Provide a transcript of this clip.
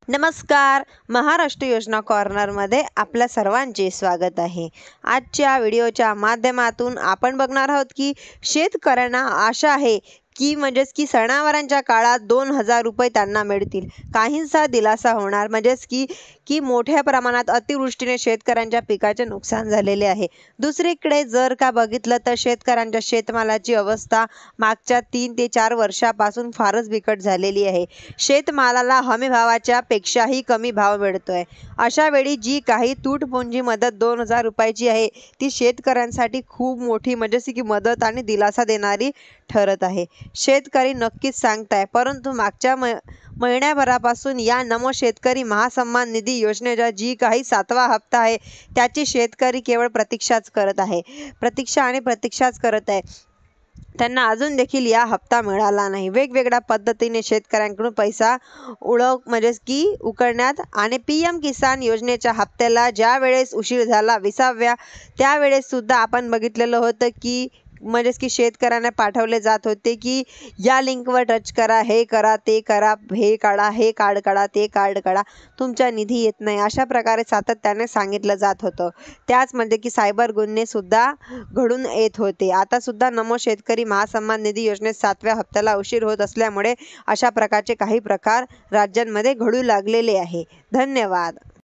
नमस्कार. महाराष्ट्र योजना कॉर्नरमध्ये आपल्या सर्वांचे स्वागत आहे. आजच्या व्हिडिओच्या माध्यमातून आपण बघणार आहोत की शेतकऱ्यांना आशा आहे की सणावारांच्या काळात 2,000 रुपये त्यांना मिळतील. काहींचा दिलासा होणार की मोठ्या प्रमाणात अतिवृष्टीने शेतकऱ्यांच्या पिकाचे नुकसान झालेले आहे. दुसरीकडे जर का बघितलं तर शेतकऱ्यांच्या शेतमालाची अवस्था मागच्या 3 ते 4 वर्षापासून फारच बिकट झालेली आहे. शेतमालाला हमीभावाच्या पेक्षाही कमी भाव मिळतोय. अशा वेळी जी काही तूटपुंजी मदत 2,000 रुपयाची आहे ती शेतकऱ्यांसाठी खूप मोठी मदत आणि दिलासा देणारी ठरत आहे. शेतकरी नक्कीच सांगताय, परंतु मागच्या महिन्याभरापासून या नमो शेतकरी महासन्मान निधी योजनेचा जी काही 7वा हप्ता आहे त्याची शेतकरी केवळ प्रतीक्षाच करत आहे. त्यांना अजून देखील या हप्ता मिळाला नाही. वेगवेगळ्या पद्धतीने शेतकऱ्यांकडून पैसा उकळण्यात आणि PM किसान योजनेच्या हप्त्याला ज्या वेळेस उशीर झाला 20व्या त्यावेळेस सुद्धा आपण बघितलेलं होतं की शेतकऱ्यांना पाठवले जात होते की या लिंकवर टच करा, हे करा, ते करा, हे काढा, हे कार्ड काढा, ते कार्ड काढा, तुमचा निधी येत नाही, अशा प्रकारे सातत्याने सांगितलं जात होतं. त्याचमध्ये की सायबर गुन्हे सुद्धा घडून येत होते. आता सुद्धा नमो शेतकरी महासन्मान निधी योजनेत 7व्या हप्त्याला उशीर होत असल्यामुळे अशा प्रकारचे काही प्रकार राज्यांमध्ये घडू लागलेले आहे. धन्यवाद.